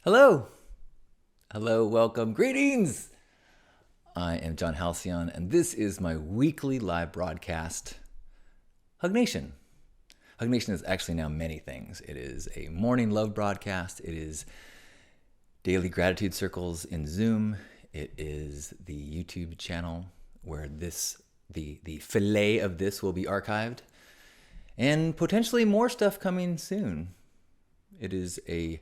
Hello. Hello, welcome, greetings. I am John Halcyon, and this is my weekly live broadcast, Hug Nation. Hug Nation is actually now many things. It is a morning love broadcast. It is daily gratitude circles in Zoom. It is the YouTube channel where the fillet of this will be archived, and potentially more stuff coming soon. It is a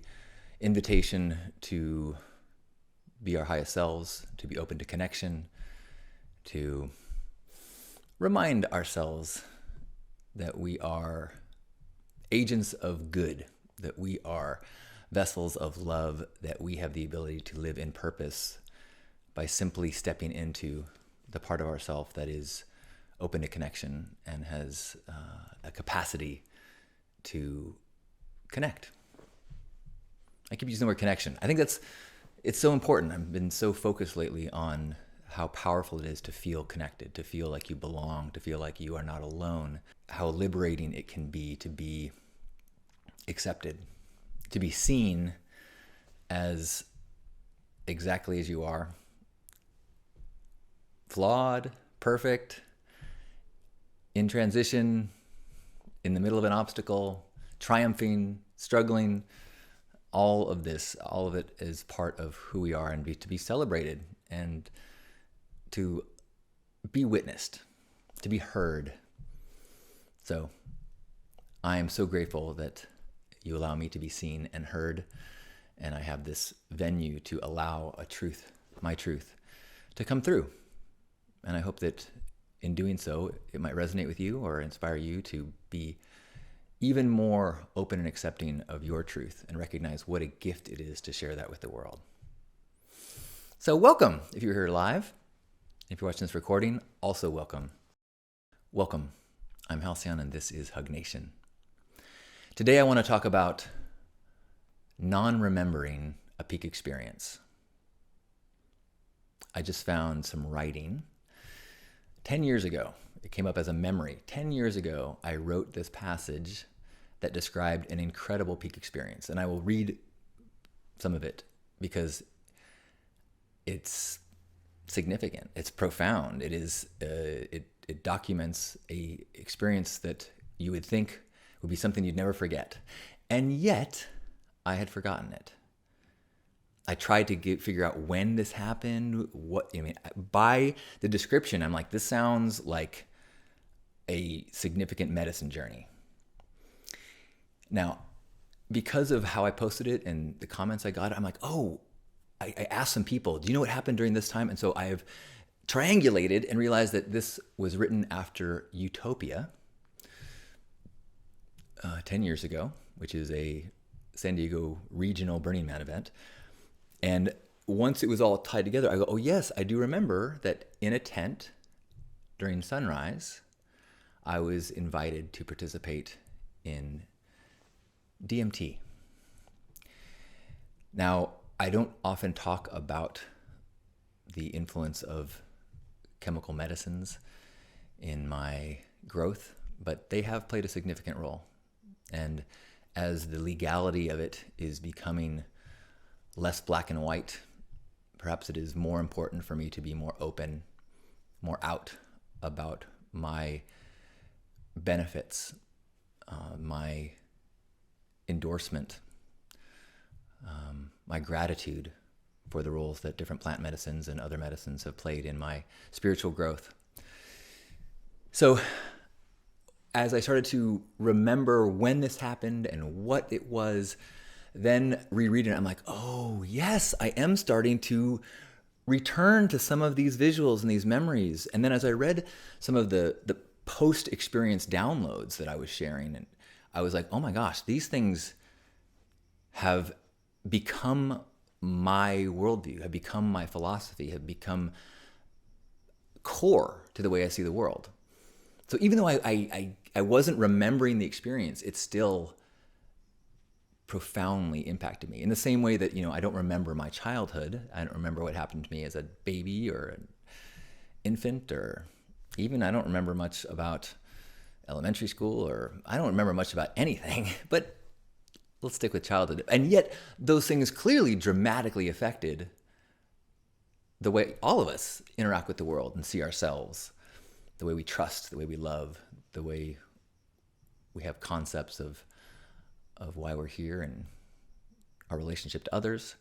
invitation to be our highest selves, to be open to connection, to remind ourselves that we are agents of good, that we are vessels of love, that we have the ability to live in purpose by simply stepping into the part of ourself that is open to connection and has a capacity to connect. I keep using the word connection. I think it's so important. I've been so focused lately on how powerful it is to feel connected, to feel like you belong, to feel like you are not alone, how liberating it can be to be accepted, to be seen as exactly as you are, flawed, perfect, in transition, in the middle of an obstacle, triumphing, struggling. All of it is part of who we are, and to be celebrated and to be witnessed, to be heard. So I am so grateful that you allow me to be seen and heard, and I have this venue to allow my truth, to come through. And I hope that in doing so, it might resonate with you or inspire you to be even more open and accepting of your truth and recognize what a gift it is to share that with the world. So welcome if you're here live. If you're watching this recording, also welcome. Welcome. I'm Halcyon, and this is Hug Nation. Today I want to talk about non-remembering a peak experience. I just found some writing 10 years ago. It came up as a memory. 10 years ago, I wrote this passage that described an incredible peak experience. And I will read some of it because it's significant. It's profound. It documents a experience that you would think would be something you'd never forget. And yet, I had forgotten it. I tried to figure out when this happened. By the description, I'm like, this sounds like a significant medicine journey. Now, because of how I posted it and the comments I got, I'm like, I asked some people, do you know what happened during this time? And so I've triangulated and realized that this was written after Utopia 10 years ago, which is a San Diego regional Burning Man event. And once it was all tied together, I go, oh yes, I do remember that in a tent during sunrise, I was invited to participate in DMT. Now, I don't often talk about the influence of chemical medicines in my growth, but they have played a significant role. And as the legality of it is becoming less black and white, perhaps it is more important for me to be more open, more out about my benefits, my endorsement, my gratitude for the roles that different plant medicines and other medicines have played in my spiritual growth. So as I started to remember when this happened and what it was, then rereading it, I'm like, oh yes, I am starting to return to some of these visuals and these memories. And then as I read some of the post-experience downloads that I was sharing, and I was like, oh my gosh, these things have become my worldview, have become my philosophy, have become core to the way I see the world. So even though I wasn't remembering the experience, it still profoundly impacted me in the same way that, I don't remember my childhood. I don't remember what happened to me as a baby or an infant, or even I don't remember much about elementary school, or I don't remember much about anything. But let's stick with childhood. And yet those things clearly dramatically affected the way all of us interact with the world and see ourselves, the way we trust, the way we love, the way we have concepts of why we're here and our relationship to others.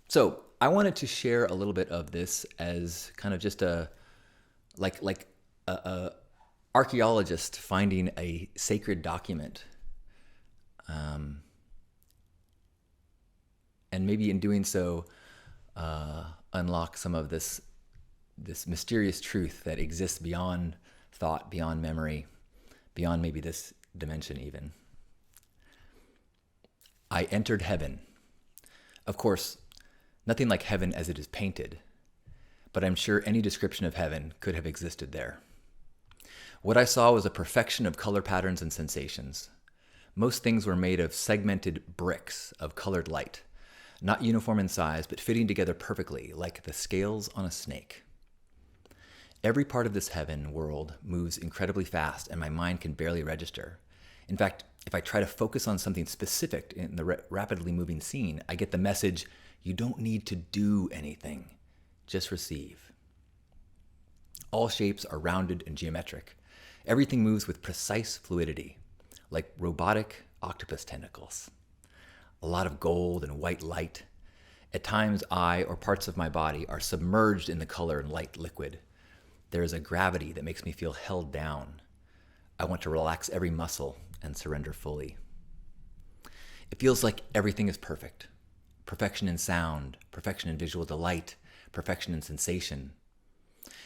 So I wanted to share a little bit of this as kind of just a archaeologist finding a sacred document, and maybe in doing so, unlock some of this mysterious truth that exists beyond thought, beyond memory, beyond maybe this dimension even. I entered heaven. Of course, nothing like heaven as it is painted, but I'm sure any description of heaven could have existed there. What I saw was a perfection of color patterns and sensations. Most things were made of segmented bricks of colored light, not uniform in size, but fitting together perfectly, like the scales on a snake. Every part of this heaven world moves incredibly fast, and my mind can barely register. In fact, if I try to focus on something specific in the rapidly moving scene, I get the message, you don't need to do anything, just receive. All shapes are rounded and geometric. Everything moves with precise fluidity, like robotic octopus tentacles. A lot of gold and white light. At times, I or parts of my body are submerged in the color and light liquid. There is a gravity that makes me feel held down. I want to relax every muscle and surrender fully. It feels like everything is perfect. Perfection in sound, perfection in visual delight, perfection in sensation.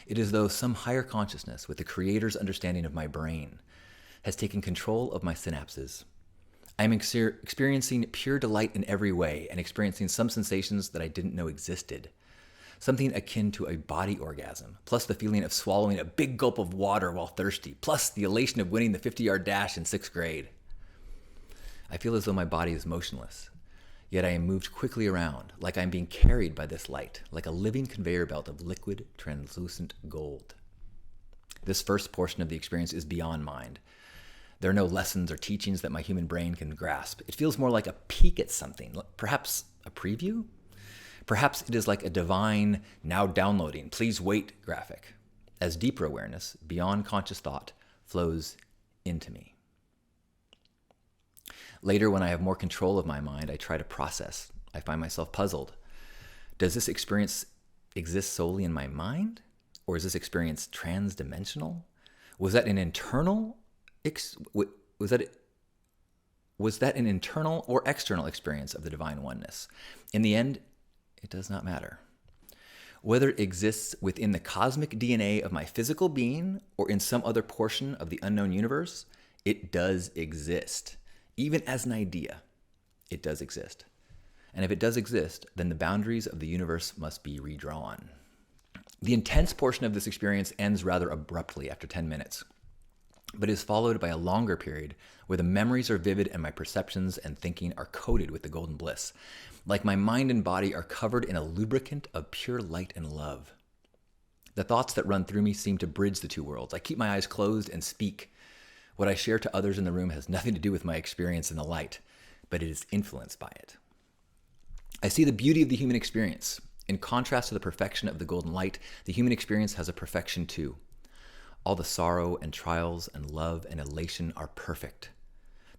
It is as though some higher consciousness, with the Creator's understanding of my brain, has taken control of my synapses. I am experiencing pure delight in every way and experiencing some sensations that I didn't know existed. Something akin to a body orgasm, plus the feeling of swallowing a big gulp of water while thirsty, plus the elation of winning the 50-yard dash in 6th grade. I feel as though my body is motionless, yet I am moved quickly around, like I am being carried by this light, like a living conveyor belt of liquid, translucent gold. This first portion of the experience is beyond mind. There are no lessons or teachings that my human brain can grasp. It feels more like a peek at something, perhaps a preview? Perhaps it is like a divine, now downloading, please wait graphic, as deeper awareness, beyond conscious thought, flows into me. Later, when I have more control of my mind, I try to process. I find myself puzzled. Does this experience exist solely in my mind? Or is this experience transdimensional? Was that an internal was that an internal or external experience of the divine oneness? In the end, it does not matter. Whether it exists within the cosmic DNA of my physical being or in some other portion of the unknown universe, it does exist. Even as an idea, it does exist. And if it does exist, then the boundaries of the universe must be redrawn. The intense portion of this experience ends rather abruptly after 10 minutes, but is followed by a longer period where the memories are vivid and my perceptions and thinking are coated with the golden bliss. Like my mind and body are covered in a lubricant of pure light and love. The thoughts that run through me seem to bridge the two worlds. I keep my eyes closed and speak. What I share to others in the room has nothing to do with my experience in the light, but it is influenced by it. I see the beauty of the human experience. In contrast to the perfection of the golden light, the human experience has a perfection too. All the sorrow and trials and love and elation are perfect.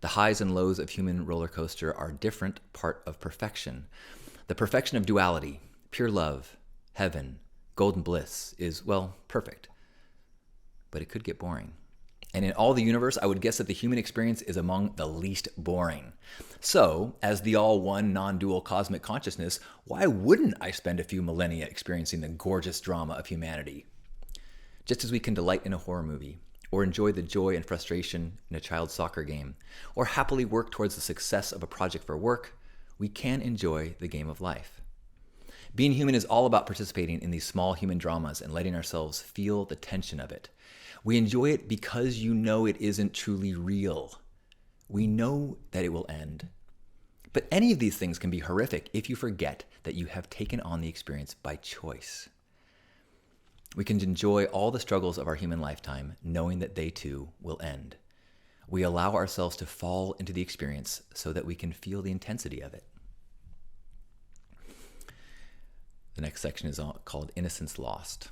The highs and lows of human roller coaster are a different part of perfection. The perfection of duality, pure love, heaven, golden bliss is, well, perfect. But it could get boring. And in all the universe, I would guess that the human experience is among the least boring. So, as the all-one, non-dual cosmic consciousness, why wouldn't I spend a few millennia experiencing the gorgeous drama of humanity? Just as we can delight in a horror movie, or enjoy the joy and frustration in a child's soccer game, or happily work towards the success of a project for work, we can enjoy the game of life. Being human is all about participating in these small human dramas and letting ourselves feel the tension of it. We enjoy it because you know it isn't truly real. We know that it will end. But any of these things can be horrific if you forget that you have taken on the experience by choice. We can enjoy all the struggles of our human lifetime, knowing that they too will end. We allow ourselves to fall into the experience so that we can feel the intensity of it. The next section is called Innocence Lost.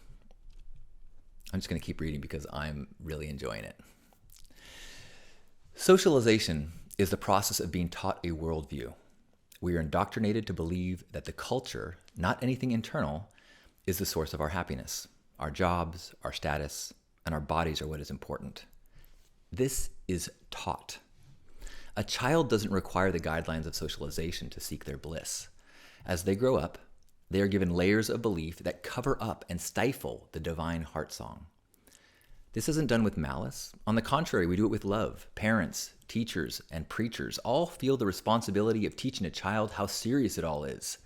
I'm just going to keep reading because I'm really enjoying it. Socialization is the process of being taught a worldview. We are indoctrinated to believe that the culture, not anything internal, is the source of our happiness. Our jobs, our status, and our bodies are what is important. This is taught. A child doesn't require the guidelines of socialization to seek their bliss. As they grow up, they are given layers of belief that cover up and stifle the divine heart song. This isn't done with malice. On the contrary, we do it with love. Parents, teachers, and preachers all feel the responsibility of teaching a child how serious it all is.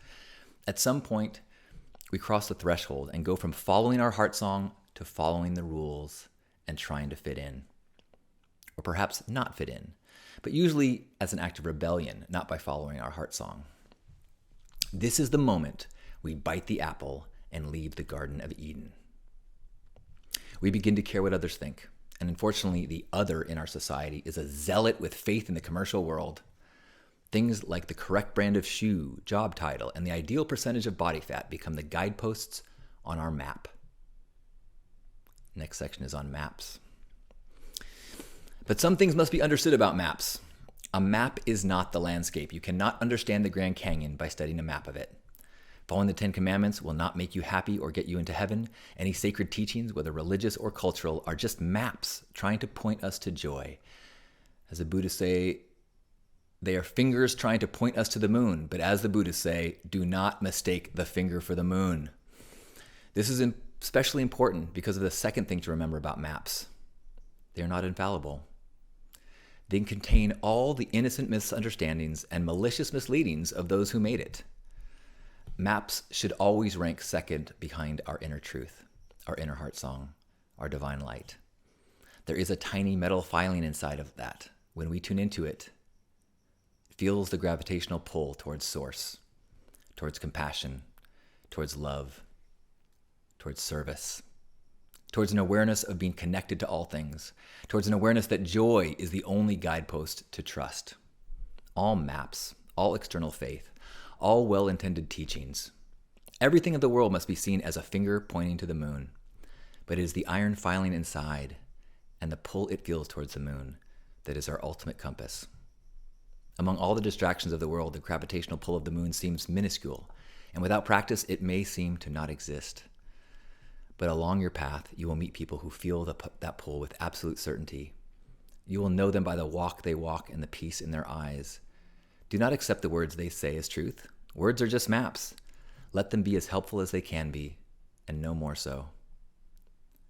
At some point, we cross the threshold and go from following our heart song to following the rules and trying to fit in. Or perhaps not fit in, but usually as an act of rebellion, not by following our heart song. This is the moment we bite the apple and leave the Garden of Eden. We begin to care what others think. And unfortunately, the other in our society is a zealot with faith in the commercial world. Things like the correct brand of shoe, job title, and the ideal percentage of body fat become the guideposts on our map. Next section is on maps. But some things must be understood about maps. A map is not the landscape. You cannot understand the Grand Canyon by studying a map of it. Following the 10 Commandments will not make you happy or get you into heaven. Any sacred teachings, whether religious or cultural, are just maps trying to point us to joy. As the Buddhists say, they are fingers trying to point us to the moon. But as the Buddhists say, do not mistake the finger for the moon. This is especially important because of the second thing to remember about maps. They are not infallible. They contain all the innocent misunderstandings and malicious misleadings of those who made it. Maps should always rank second behind our inner truth, our inner heart song, our divine light. There is a tiny metal filing inside of that. When we tune into it, it feels the gravitational pull towards source, towards compassion, towards love, towards service, towards an awareness of being connected to all things, towards an awareness that joy is the only guidepost to trust. All maps, all external faith, all well-intended teachings. Everything of the world must be seen as a finger pointing to the moon, but it is the iron filing inside and the pull it feels towards the moon that is our ultimate compass. Among all the distractions of the world, the gravitational pull of the moon seems minuscule, and without practice, it may seem to not exist. But along your path, you will meet people who feel that pull with absolute certainty. You will know them by the walk they walk and the peace in their eyes. Do not accept the words they say as truth. Words are just maps. Let them be as helpful as they can be, and no more so.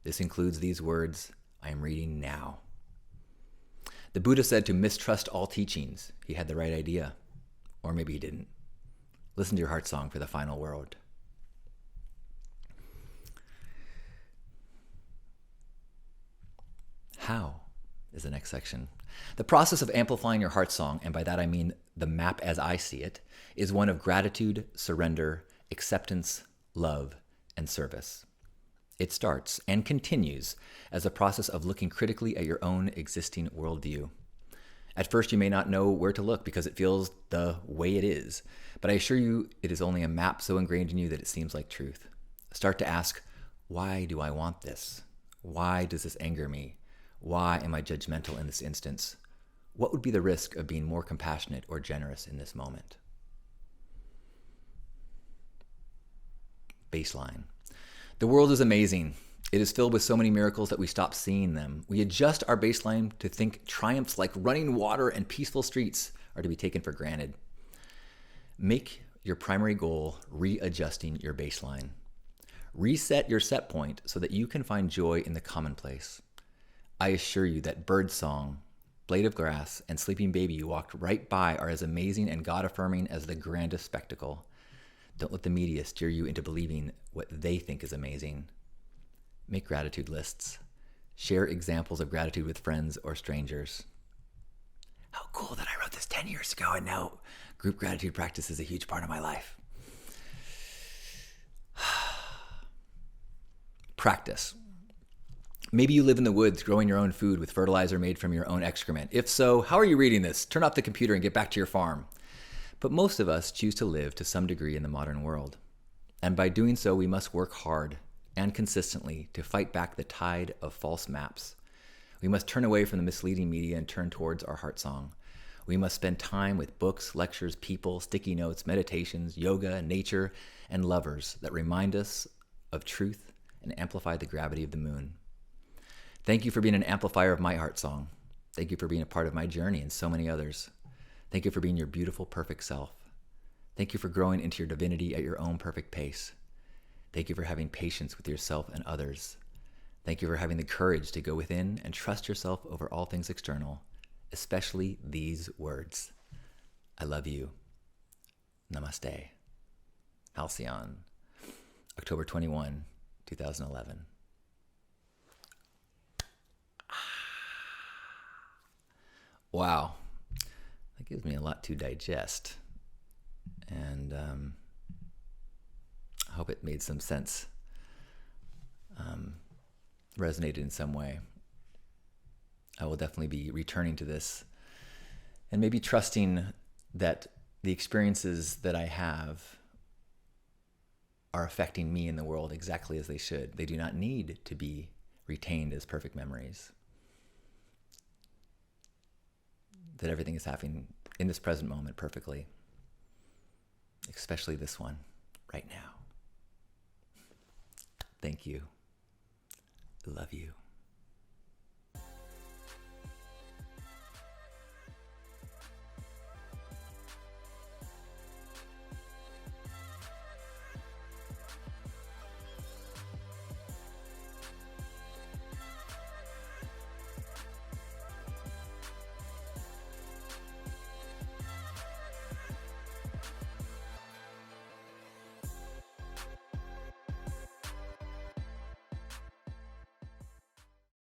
This includes these words I am reading now. The Buddha said to mistrust all teachings. He had the right idea. Or maybe he didn't. Listen to your heart song for the final word. How is the next section. The process of amplifying your heart song, and by that I mean the map as I see it, is one of gratitude, surrender, acceptance, love, and service. It starts and continues as a process of looking critically at your own existing worldview. At first, you may not know where to look because it feels the way it is, but I assure you it is only a map so ingrained in you that it seems like truth. Start to ask, why do I want this? Why does this anger me? Why am I judgmental in this instance? What would be the risk of being more compassionate or generous in this moment? Baseline. The world is amazing. It is filled with so many miracles that we stop seeing them. We adjust our baseline to think triumphs like running water and peaceful streets are to be taken for granted. Make your primary goal readjusting your baseline. Reset your set point so that you can find joy in the commonplace. I assure you that birdsong, blade of grass, and sleeping baby you walked right by are as amazing and God-affirming as the grandest spectacle. Don't let the media steer you into believing what they think is amazing. Make gratitude lists. Share examples of gratitude with friends or strangers. How cool that I wrote this 10 years ago and now group gratitude practice is a huge part of my life. Practice. Maybe you live in the woods growing your own food with fertilizer made from your own excrement. If so, how are you reading this? Turn off the computer and get back to your farm. But most of us choose to live to some degree in the modern world. And by doing so, we must work hard and consistently to fight back the tide of false maps. We must turn away from the misleading media and turn towards our heart song. We must spend time with books, lectures, people, sticky notes, meditations, yoga, nature, and lovers that remind us of truth and amplify the gravity of the moon. Thank you for being an amplifier of my heart song. Thank you for being a part of my journey and so many others. Thank you for being your beautiful, perfect self. Thank you for growing into your divinity at your own perfect pace. Thank you for having patience with yourself and others. Thank you for having the courage to go within and trust yourself over all things external, especially these words. I love you. Namaste. Halcyon. October 21, 2011. Wow. That gives me a lot to digest. And I hope it made some sense, resonated in some way. I will definitely be returning to this and maybe trusting that the experiences that I have are affecting me in the world exactly as they should. They do not need to be retained as perfect memories. That everything is happening in this present moment perfectly, especially this one right now. Thank you. I love you.